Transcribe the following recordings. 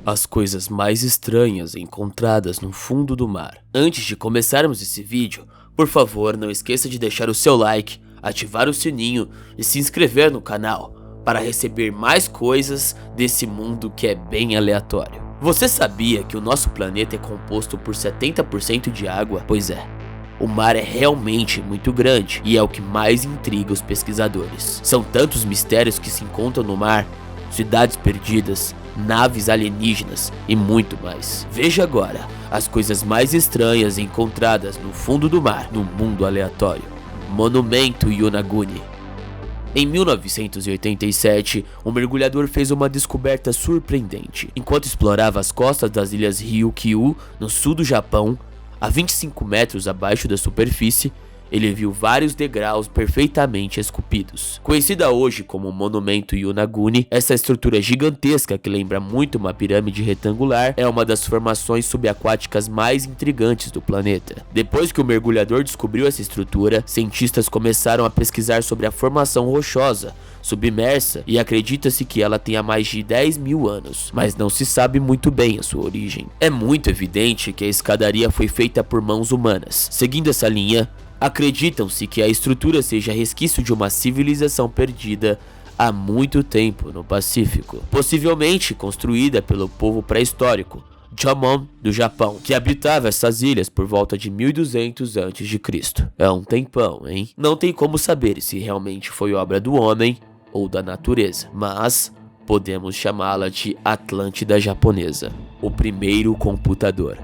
As coisas mais estranhas encontradas no fundo do mar. Antes de começarmos esse vídeo, por favor não esqueça de deixar o seu like, ativar o sininho e se inscrever no canal para receber mais coisas desse mundo que é bem aleatório. Você sabia que o nosso planeta é composto por 70% de água? Pois é, o mar é realmente muito grande e é o que mais intriga os pesquisadores. São tantos mistérios que se encontram no mar, cidades perdidas, naves alienígenas e muito mais. Veja agora as coisas mais estranhas encontradas no fundo do mar, no mundo aleatório. Monumento Yonaguni. Em 1987, um mergulhador fez uma descoberta surpreendente. Enquanto explorava as costas das ilhas Ryukyu, no sul do Japão, a 25 metros abaixo da superfície, ele viu vários degraus perfeitamente esculpidos. Conhecida hoje como Monumento Yonaguni, essa estrutura gigantesca que lembra muito uma pirâmide retangular é uma das formações subaquáticas mais intrigantes do planeta. Depois que o mergulhador descobriu essa estrutura, cientistas começaram a pesquisar sobre a formação rochosa submersa e acredita-se que ela tenha mais de 10 mil anos, mas não se sabe muito bem a sua origem. É muito evidente que a escadaria foi feita por mãos humanas. Seguindo essa linha, acreditam-se que a estrutura seja resquício de uma civilização perdida há muito tempo no Pacífico, possivelmente construída pelo povo pré-histórico Jomon do Japão, que habitava essas ilhas por volta de 1200 a.C. É um tempão, hein? Não tem como saber se realmente foi obra do homem ou da natureza, mas podemos chamá-la de Atlântida japonesa, o primeiro computador.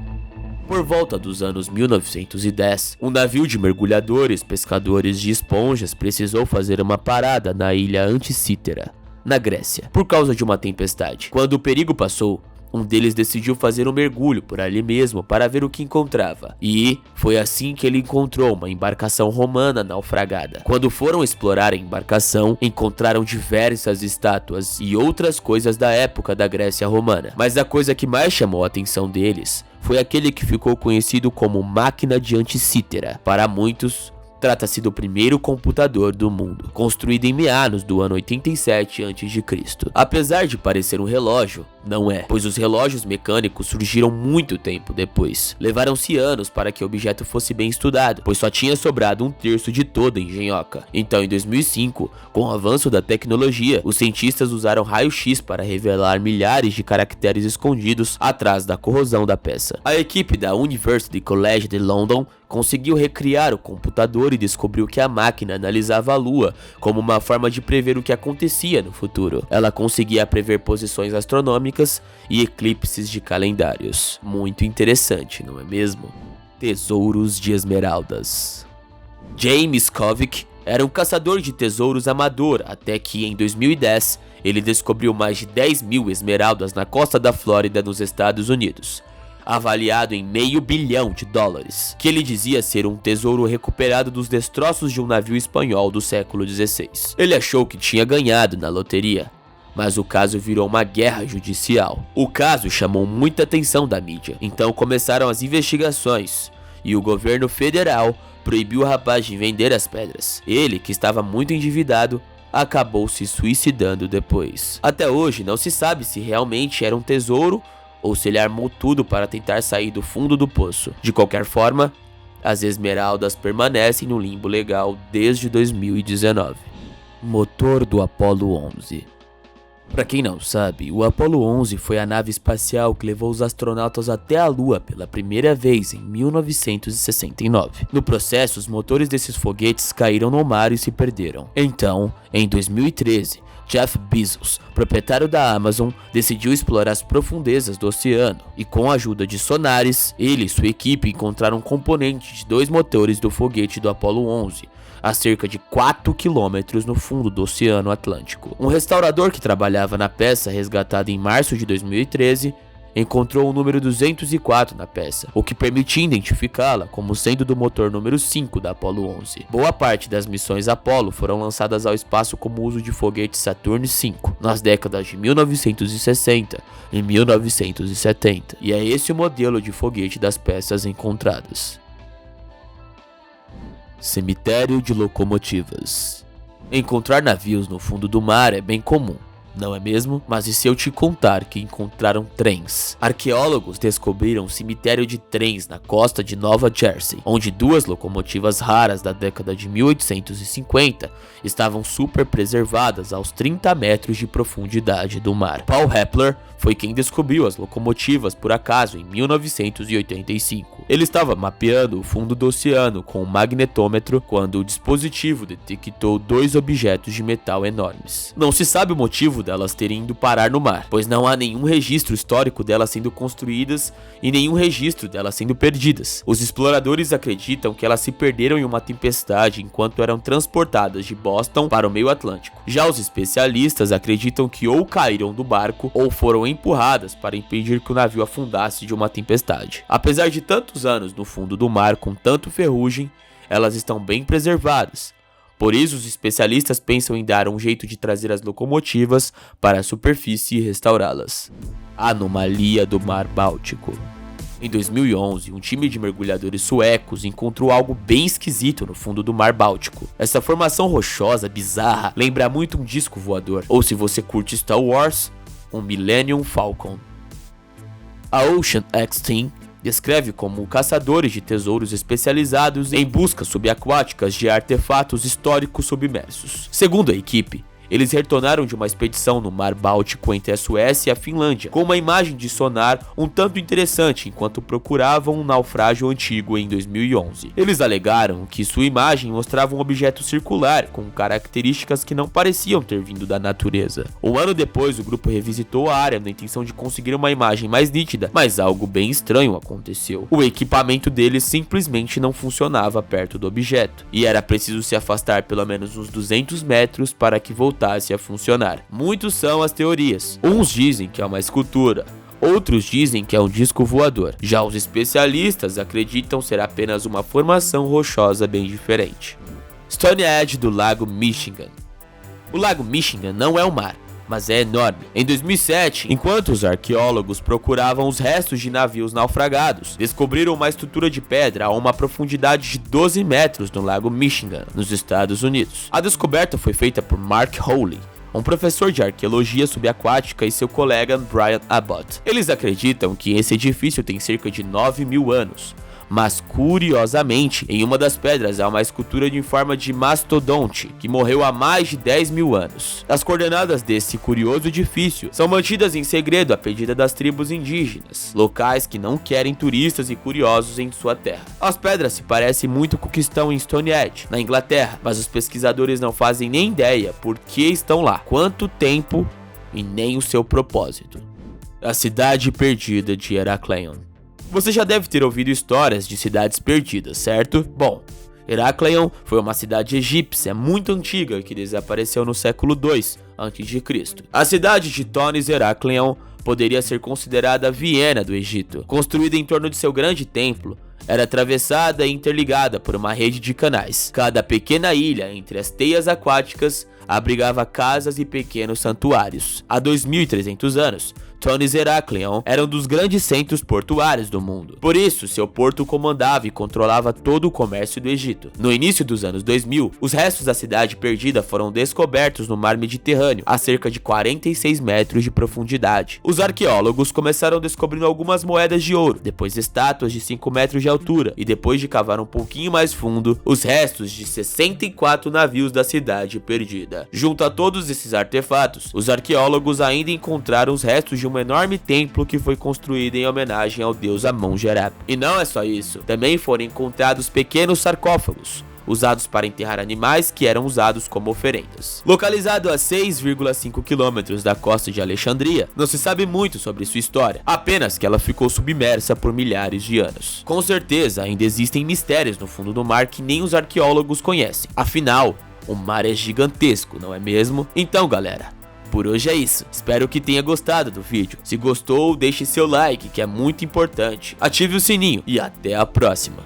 Por volta dos anos 1910, um navio de mergulhadores pescadores de esponjas precisou fazer uma parada na ilha Anticítera, na Grécia, por causa de uma tempestade. Quando o perigo passou, um deles decidiu fazer um mergulho por ali mesmo para ver o que encontrava. E foi assim que ele encontrou uma embarcação romana naufragada. Quando foram explorar a embarcação, encontraram diversas estátuas e outras coisas da época da Grécia romana. Mas a coisa que mais chamou a atenção deles foi aquele que ficou conhecido como Máquina de Anticítera. Para muitos, trata-se do primeiro computador do mundo, construído em meados do ano 87 a.C. Apesar de parecer um relógio, não é, pois os relógios mecânicos surgiram muito tempo depois. Levaram-se anos para que o objeto fosse bem estudado, pois só tinha sobrado um terço de toda a engenhoca. Então, em 2005, com o avanço da tecnologia, os cientistas usaram raio-x para revelar milhares de caracteres escondidos atrás da corrosão da peça. A equipe da University College de London conseguiu recriar o computador e descobriu que a máquina analisava a Lua como uma forma de prever o que acontecia no futuro. Ela conseguia prever posições astronômicas e eclipses de calendários. Muito interessante, não é mesmo? Tesouros de esmeraldas. James Kovic era um caçador de tesouros amador até que, em 2010, ele descobriu mais de 10 mil esmeraldas na costa da Flórida, nos Estados Unidos, avaliado em $500 milhão, que ele dizia ser um tesouro recuperado dos destroços de um navio espanhol do século XVI. Ele achou que tinha ganhado na loteria, mas o caso virou uma guerra judicial. O caso chamou muita atenção da mídia, então começaram as investigações e o governo federal proibiu o rapaz de vender as pedras. Ele, que estava muito endividado, acabou se suicidando depois. Até hoje não se sabe se realmente era um tesouro ou se ele armou tudo para tentar sair do fundo do poço. De qualquer forma, as esmeraldas permanecem no limbo legal desde 2019. Motor do Apollo 11. Para quem não sabe, o Apollo 11 foi a nave espacial que levou os astronautas até a Lua pela primeira vez em 1969. No processo, os motores desses foguetes caíram no mar e se perderam. Então, em 2013, Jeff Bezos, proprietário da Amazon, decidiu explorar as profundezas do oceano e, com a ajuda de sonares, ele e sua equipe encontraram um componente de 2 motores do foguete do Apollo 11, a cerca de 4 quilômetros no fundo do Oceano Atlântico. Um restaurador que trabalhava na peça, resgatada em março de 2013, encontrou o número 204 na peça, o que permitia identificá-la como sendo do motor número 5 da Apollo 11. Boa parte das missões Apollo foram lançadas ao espaço como uso de foguetes Saturn V, nas décadas de 1960 e 1970, e é esse o modelo de foguete das peças encontradas. Cemitério de locomotivas. Encontrar navios no fundo do mar é bem comum, não é mesmo? Mas e se eu te contar que encontraram trens? Arqueólogos descobriram um cemitério de trens na costa de Nova Jersey, onde 2 locomotivas raras da década de 1850 estavam super preservadas aos 30 metros de profundidade do mar. Paul Hepler foi quem descobriu as locomotivas por acaso em 1985. Ele estava mapeando o fundo do oceano com um magnetômetro quando o dispositivo detectou 2 objetos de metal enormes. Não se sabe o motivo delas terem ido parar no mar, pois não há nenhum registro histórico delas sendo construídas e nenhum registro delas sendo perdidas. Os exploradores acreditam que elas se perderam em uma tempestade enquanto eram transportadas de Boston para o meio Atlântico. Já os especialistas acreditam que ou caíram do barco ou foram empurradas para impedir que o navio afundasse de uma tempestade. Apesar de tantos anos no fundo do mar com tanto ferrugem, elas estão bem preservadas. Por isso, os especialistas pensam em dar um jeito de trazer as locomotivas para a superfície e restaurá-las. Anomalia do Mar Báltico. Em 2011, um time de mergulhadores suecos encontrou algo bem esquisito no fundo do Mar Báltico. Essa formação rochosa bizarra lembra muito um disco voador, ou se você curte Star Wars, um Millennium Falcon. A Ocean X-Team descreve como caçadores de tesouros especializados em buscas subaquáticas de artefatos históricos submersos. Segundo a equipe, eles retornaram de uma expedição no Mar Báltico entre a Suécia e a Finlândia, com uma imagem de sonar um tanto interessante enquanto procuravam um naufrágio antigo em 2011. Eles alegaram que sua imagem mostrava um objeto circular com características que não pareciam ter vindo da natureza. Um ano depois, o grupo revisitou a área na intenção de conseguir uma imagem mais nítida, mas algo bem estranho aconteceu. O equipamento deles simplesmente não funcionava perto do objeto, e era preciso se afastar pelo menos uns 200 metros para que voltasse a funcionar. Muitos são as teorias. Uns dizem que é uma escultura, outros dizem que é um disco voador. Já os especialistas acreditam ser apenas uma formação rochosa bem diferente. Stonehenge do Lago Michigan. O Lago Michigan não é um mar, mas é enorme. Em 2007, enquanto os arqueólogos procuravam os restos de navios naufragados, descobriram uma estrutura de pedra a uma profundidade de 12 metros no Lago Michigan, nos Estados Unidos. A descoberta foi feita por Mark Howley, um professor de arqueologia subaquática, e seu colega Brian Abbott. Eles acreditam que esse edifício tem cerca de 9.000 anos. Mas curiosamente, em uma das pedras há uma escultura em forma de mastodonte, que morreu há mais de 10.000 anos. As coordenadas desse curioso edifício são mantidas em segredo a pedido das tribos indígenas, locais que não querem turistas e curiosos em sua terra. As pedras se parecem muito com o que estão em Stonehenge, na Inglaterra, mas os pesquisadores não fazem nem ideia por que estão lá, quanto tempo e nem o seu propósito. A cidade perdida de Herakleion. Você já deve ter ouvido histórias de cidades perdidas, certo? Bom, Herakleion foi uma cidade egípcia muito antiga que desapareceu no século II a.C. A cidade de Thonis Herakleion poderia ser considerada a Viena do Egito. Construída em torno de seu grande templo, era atravessada e interligada por uma rede de canais. Cada pequena ilha entre as teias aquáticas abrigava casas e pequenos santuários. Há 2.300 anos, Thonis Herakleion era um dos grandes centros portuários do mundo. Por isso, seu porto comandava e controlava todo o comércio do Egito. No início dos anos 2000, os restos da cidade perdida foram descobertos no mar Mediterrâneo, a cerca de 46 metros de profundidade. Os arqueólogos começaram descobrindo algumas moedas de ouro, depois estátuas de 5 metros de altura, e depois de cavar um pouquinho mais fundo, os restos de 64 navios da cidade perdida. Junto a todos esses artefatos, os arqueólogos ainda encontraram os restos de um enorme templo que foi construído em homenagem ao deus Amon-Ra. E não é só isso, também foram encontrados pequenos sarcófagos, usados para enterrar animais que eram usados como oferendas. Localizado a 6,5 km da costa de Alexandria, não se sabe muito sobre sua história, apenas que ela ficou submersa por milhares de anos. Com certeza, ainda existem mistérios no fundo do mar que nem os arqueólogos conhecem. Afinal, o mar é gigantesco, não é mesmo? Então, galera, por hoje é isso. Espero que tenha gostado do vídeo. Se gostou, deixe seu like, que é muito importante. Ative o sininho e até a próxima.